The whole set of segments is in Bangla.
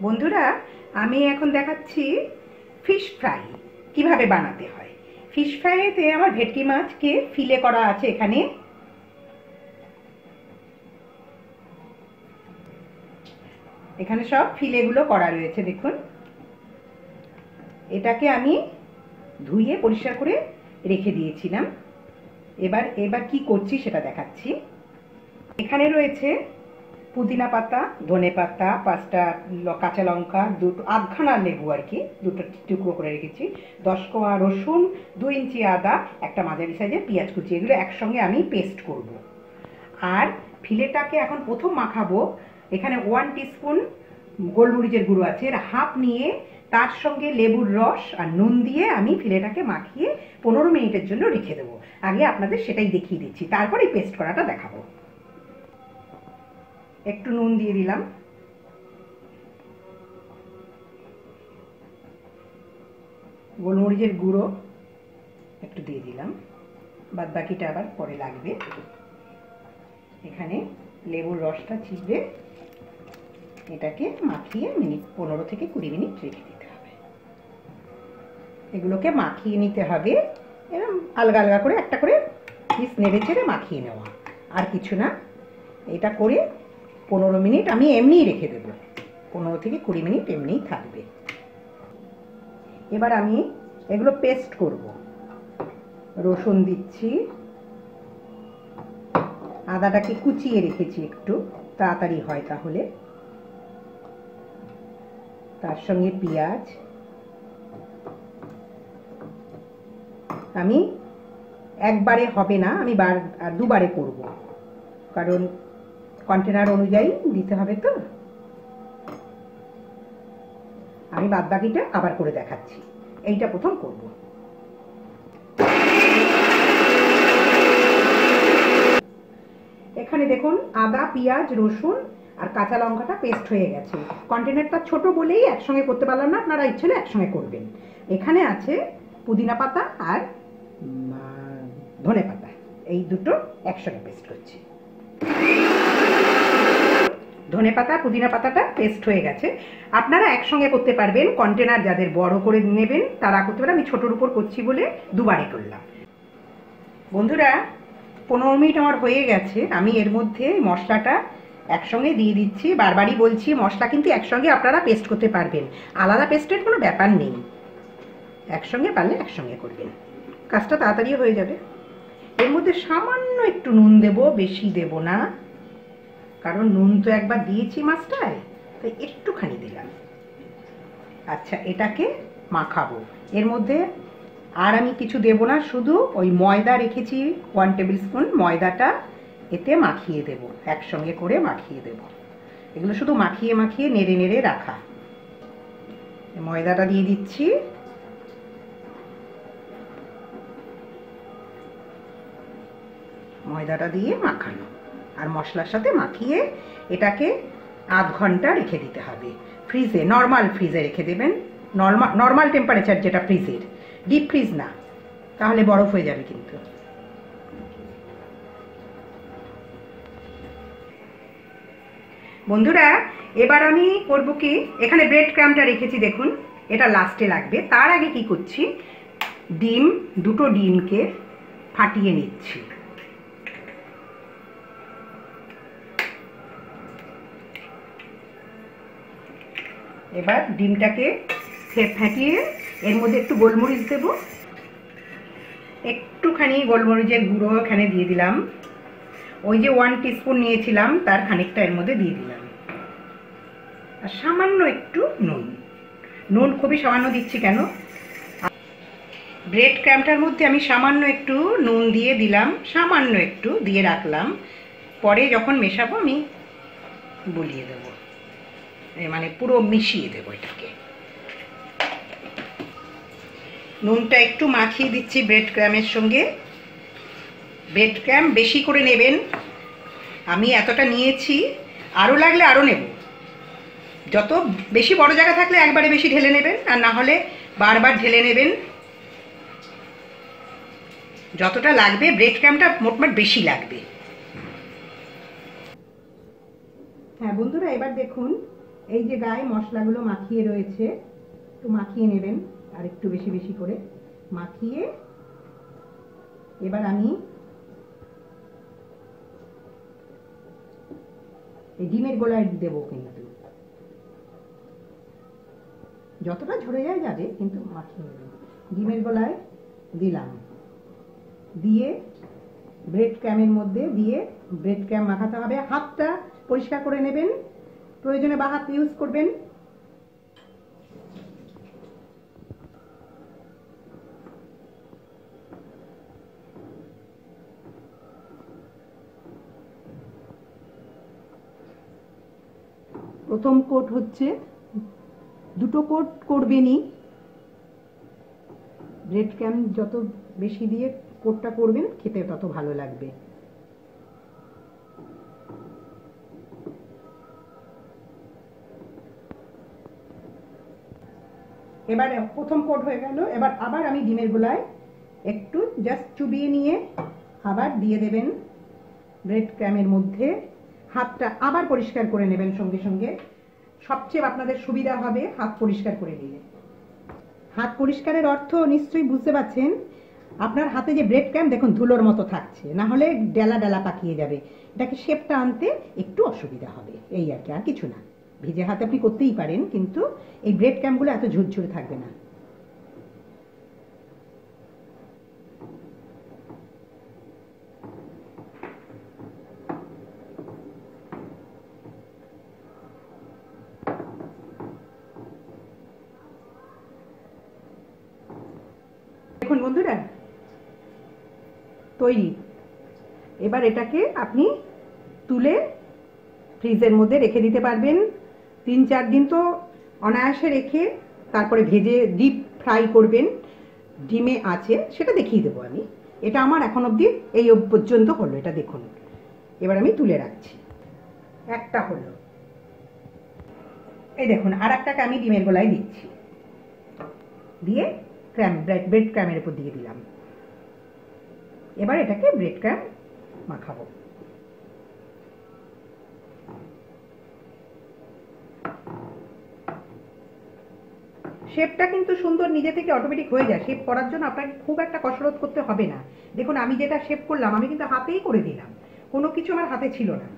বন্ধুরা, আমি এখন দেখাচ্ছি ফিশ ফ্রাই কিভাবে বানাতে হয়। ফিশ ফ্রাইতে আমার ভেটকি মাছকে ফিলে করা আছে। এখানে সব ফিলেগুলো করা রয়েছে, দেখুন। এটাকে আমি ধুয়ে পরিষ্কার করে রেখে দিয়েছিলাম। এবার কি করছি সেটা দেখাচ্ছি। এখানে রয়েছে পুদিনা পাতা, ধনে পাতা, 5টা কাঁচা লঙ্কা, আধখানা লেবু আর কি, 2টো টুকরো করে রেখেছি, 10 কোয়া রসুন, 2 ইঞ্চি আদা, একটা মাঝারি সাইজের পেঁয়াজ কুচি। এগুলো একসঙ্গে আমি পেস্ট করব। আর ফিলেটাকে এখন প্রথম মাখাবো। এখানে 1 টিস্পুন গোলমরিচের গুঁড়ো আছে, এর হাফ নিয়ে তার সঙ্গে লেবুর রস আর নুন দিয়ে আমি ফিলেটাকে মাখিয়ে 15 মিনিটের জন্য রেখে দেবো। আগে আপনাদের সেটাই দেখিয়ে দিচ্ছি, তারপর এই পেস্ট করাটা দেখাবো। একটু নুন দিয়ে দিলাম, গোলমরিচের গুঁড়ো একটু দিয়ে দিলাম, বাদ বাকিটা আবার পরে লাগবে। এখানে লেবুর রসটা চিপে এটাকে মাখিয়ে 15 থেকে 20 মিনিট রেখে দিতে হবে। এগুলোকে মাখিয়ে নিতে হবে, এরকম আলগা আলগা করে একটা করে পিস নেড়ে চেড়ে মাখিয়ে নেওয়া, আর কিছু না। এটা করে 15 মিনিট আমি এমনিই রেখে দেব, 15 থেকে 20 মিনিট এমনিই থাকবে। এবার আমি এগুলো পেস্ট করব। রসুন দিচ্ছি, আদাটাকে কুচিয়ে রেখেছি, একটু তাড়াতাড়ি হয় তাহলে। তার সঙ্গে পেঁয়াজ। আমি একবারে হবে না, আমি দুবারে করব, কারণ কন্টেনার অনুযায়ী দিতে হবে। তো আমি বাদ বাকিটা আবার করে দেখাচ্ছি। এইটা প্রথম করব। এখানে দেখুন আদা, পেঁয়াজ, রসুন আর কাঁচা লঙ্কাটা পেস্ট হয়ে গেছে। কন্টেনারটা ছোট বলেই একসঙ্গে করতে পারলাম না, আপনারা ইচ্ছে হলে একসঙ্গে করবেন। এখানে আছে পুদিনা পাতা আর ধনে পাতা, এই দুটো একসঙ্গে পেস্ট করছি। ধনে পাতা, পুদিনা পাতাটা পেস্ট হয়ে গেছে। আপনারা একসঙ্গে করতে পারবেন, কন্টেনার যাদের বড় করে নেবেন তারা করতে পারেন। আমি ছোটোর উপর করছি বলে দুবারে করলাম। বন্ধুরা, 15 মিনিট আমার হয়ে গেছে। আমি এর মধ্যে মশলাটা একসঙ্গে দিয়ে দিচ্ছি। বারবারই বলছি, মশলা কিন্তু একসঙ্গে আপনারা পেস্ট করতে পারবেন, আলাদা পেস্টের কোনো ব্যাপার নেই। একসঙ্গে পারলে একসঙ্গে করবেন, কাজটা তাড়াতাড়ি হয়ে যাবে। এর মধ্যে সামান্য একটু নুন দেব, বেশি দেব না, কারণ নুন তো একবার দিয়েছি মাছটায়, তাই একটুখানি দিলাম। আচ্ছা, এটাকে মাখাবো। এর মধ্যে আর আমি কিছু দেব না, শুধু ওই ময়দা রেখেছি 1 টেবিল স্পুন, ময়দাটা এতে মাখিয়ে দেব, একসঙ্গে করে মাখিয়ে দেব। এগুলো শুধু মাখিয়ে মাখিয়ে নেড়ে নেড়ে রাখা। ময়দাটা দিয়ে দিচ্ছি। ময়দাটা দিয়ে মাখানো আর মশলার সাথে মাখিয়ে এটাকে আধ ঘন্টা রেখে দিতে হবে ফ্রিজে। নর্মাল ফ্রিজে রেখে দেবেন, নর্মাল টেম্পারেচার যেটা ফ্রিজের, ডিপ ফ্রিজ না, তাহলে বরফ হয়ে যাবে কিন্তু। বন্ধুরা, এবার আমি করব কি, এখানে ব্রেড ক্রাম্বটা রেখেছি, দেখুন, এটা লাস্টে লাগবে। তার আগে কি করছি, দুটো ডিমকে ফাটিয়ে নিচ্ছি। এবার ডিমটাকে ফাটিয়ে এর মধ্যে একটু গোলমরিচ দেব, একটুখানি গোলমরিচের গুঁড়ো এখানে দিয়ে দিলাম। ওই যে 1 টিস্পুন নিয়েছিলাম তার খানিকটা এর মধ্যে দিয়ে দিলাম। আর সামান্য একটু নুন খুবই সামান্য দিচ্ছি। কেন, ব্রেড ক্রাম্বটার মধ্যে আমি সামান্য একটু নুন দিয়ে দিলাম, সামান্য একটু দিয়ে রাখলাম। পরে যখন মেশাবো আমি বুলিয়ে দেব, মানে পুরো মিশিয়ে দেবো এটাকে। নুনটা একটু মাখিয়ে দিচ্ছি ব্রেড ক্রাম্বের সঙ্গে। ব্রেড ক্রাম্ব বেশি করে নেবেন, আমি এতটা নিয়েছি, আরও লাগলে আরও নেব। যত বেশি বড় জায়গা থাকলে একবারে বেশি ঢেলে নেবেন, আর না হলে বারবার ঢেলে নেবেন। যতটা লাগবে, ব্রেড ক্রাম্বটা মোটমাট বেশি লাগবে। হ্যাঁ বন্ধুরা, এবার দেখুন এই যে গায়ে মশলাগুলো মাখিয়ে রয়েছে, একটু মাখিয়ে নেবেন, আর একটু বেশি বেশি করে মাখিয়ে এবার আমি এই ডিমের গোলায় দেবো। কিন্তু যতটা ঝরে যায় যাবে, কিন্তু মাখিয়ে নেবেন। ডিমের গোলায় দিলাম, দিয়ে ব্রেড ক্যামের মধ্যে দিয়ে ব্রেড ক্যাম মাখাতে হবে। হাতটা পরিষ্কার করে নেবেন, প্রয়োজনে বা হাত ইউজ করবেন। প্রথম কোট হচ্ছে, দুটো কোট করবেনই। ব্রেড ক্যাম যত বেশি দিয়ে কোটটা করবেন, খেতে তত ভালো লাগবে। এবার প্রথম কোট হয়ে গেল। এবার আবার আমি ডিমের গোলায় একটু জাস্ট চুবিয়ে নিয়ে আবার দিয়ে দেবেন ব্রেড ক্যামের মধ্যে। হাতটা আবার পরিষ্কার করে নেবেন সঙ্গে সঙ্গে। সবচেয়ে আপনাদের সুবিধা হবে হাত পরিষ্কার করে নিলে। হাত পরিষ্কারের অর্থ নিশ্চয়ই বুঝতে পারছেন। আপনার হাতে যে ব্রেড ক্যাম দেখুন ধুলোর মতো থাকছে, না হলে ডেলা ডেলা পাকিয়ে যাবে। এটাকে শেপটা আনতে একটু অসুবিধা হবে, এই আর কি, আর কিছু না। ভিজে হাতে আপনি করতেই পারেন, কিন্তু এই ব্রেড ক্যামগুলো এত ঝুরঝুরে থাকবে না। দেখুন বন্ধুরা, তৈরি। এবার এটাকে আপনি তুলে ফ্রিজের মধ্যে রেখে দিতে পারবেন। 3-4 দিন তো অনায়াসে রেখে তারপরে ভেজে ডিপ ফ্রাই করবেন ডিমে আছে, সেটা দেখিয়ে দেবো আমি। এটা আমার এখন অবধি এই পর্যন্ত হলো, এটা দেখুন। এবার আমি তুলে রাখছি। একটা হলো, এই দেখুন আর একটাকে আমি ডিমের গোলায় দিচ্ছি, দিয়ে ব্রেড ক্র্যামের উপর দিয়ে দিলাম। এবার এটাকে ব্রেড ক্র্যাম মাখাবো। শেপটা কিন্তু সুন্দর নিজে থেকে অটোমেটিক হয়ে যায়। শেপ করার জন্য আপনাকে খুব একটা কসরত করতে হবে না। দেখুন আমি যেটা শেপ করলাম, আমি কিন্তু হাতেই করে দিলাম, কোনো কিছু আমার হাতে ছিল না।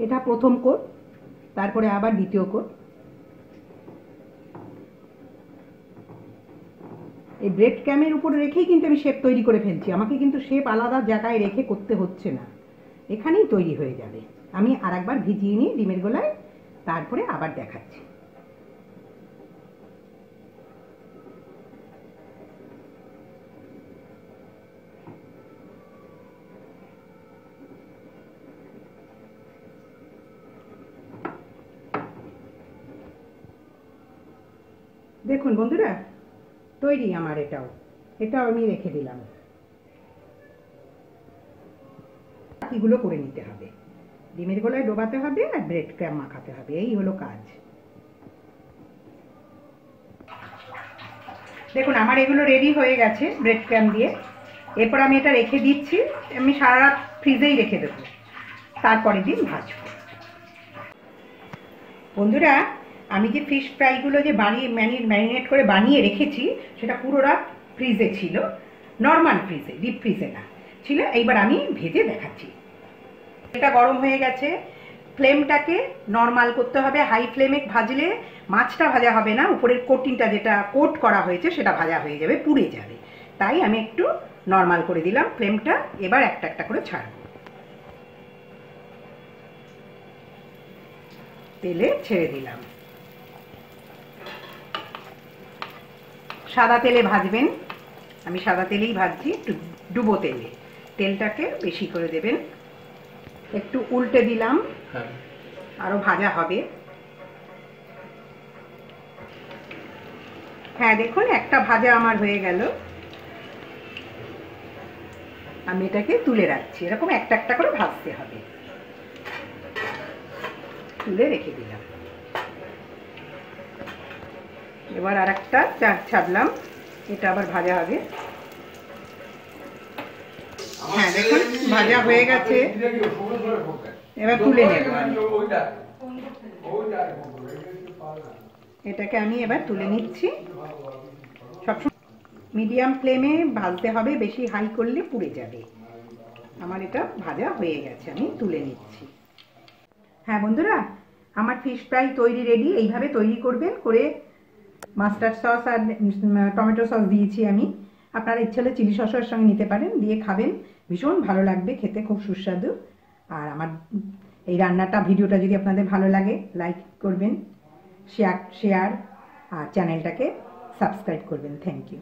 এটা প্রথম কোট, তারপরে আবার দ্বিতীয় কোট। এই ব্রেড ক্যামের উপর রেখেই কিন্তু আমি শেপ তৈরি করে ফেলছি। আমাকে কিন্তু শেপ আলাদা জায়গায় রেখে করতে হচ্ছে না, এখানেই তৈরি হয়ে যাবে। আমি আরেকবার ভিজিয়ে নিই ডিমের গোলায়, তারপরে আবার দেখাচ্ছি। দেখুন বন্ধুরা, তৈরি আমার। এটাও আমি রেখে দিলাম। বাকিগুলো করে নিতে হবে, ডিমের গোলায় ডোবাতে হবে আর ব্রেড ক্র্যাম মাখাতে হবে, এই হলো কাজ। দেখুন আমার এগুলো রেডি হয়ে গেছে ব্রেড ক্র্যাম দিয়ে। এরপর আমি এটা রেখে দিচ্ছি, আমি সারা রাত ফ্রিজেই রেখে দেবো, তারপরের দিন ভাজবো। বন্ধুরা, আমি যে ফিশ ফ্রাইগুলো যে ম্যারিনেট করে বানিয়ে রেখেছি, সেটা পুরো রাত ফ্রিজে ছিল, নর্মাল ফ্রিজে, ডিপ ফ্রিজে না ছিল। এইবার আমি ভেজে দেখাচ্ছি। এটা গরম হয়ে গেছে, ফ্লেমটাকে নর্মাল করতে হবে। হাই ফ্লেমে ভাজলে মাছটা ভাজা হবে না, উপরের কোটিংটা যেটা কোট করা হয়েছে সেটা ভাজা হয়ে যাবে, পুড়ে যাবে। তাই আমি একটু নর্মাল করে দিলাম ফ্লেমটা। এবার একটা একটা করে ছাড়বো, তেলে ছেড়ে দিলাম। সাদা তেলে ভাজবেন, আমি সাদা তেলেই ভাজছি, একটু ডুবো তেলে। তেলটাকে বেশি করে দেবেন। একটু উল্টে দিলাম, আরো ভাজা হবে। হ্যাঁ দেখুন, একটা ভাজা আমার হয়ে গেল। আমি এটাকে তুলে রাখছি। এরকম একটা একটা করে ভাজতে হবে। তুলে রেখে দিলাম। এবার আর একটা ছাড়লাম, এটা আবার ভাজা হবে। হ্যাঁ দেখুন ভাজা হয়ে গেছে, এবার তুলে নেব আমি। এটাকে আমি এবার তুলে নিচ্ছি। সবসময় মিডিয়াম ফ্লেমে ভাজতে হবে, বেশি হাই করলে পুড়ে যাবে। আমার এটা ভাজা হয়ে গেছে, আমি তুলে নিচ্ছি। হ্যাঁ বন্ধুরা, আমার ফিশ ফ্রাই তৈরি রেডি। এইভাবে তৈরি করবেন, করে মাস্টার্ড সস আর টমেটো সস দিয়েছি আমি। আপনারা ইচ্ছে হলে চিলি সসের সঙ্গে নিতে পারেন, দিয়ে খাবেন, ভীষণ ভালো লাগবে খেতে, খুব সুস্বাদু। আর আমার এই রান্নাটা ভিডিওটা যদি আপনাদের ভালো লাগে লাইক করবেন, শেয়ার আর চ্যানেলটাকে সাবস্ক্রাইব করবেন। Thank you.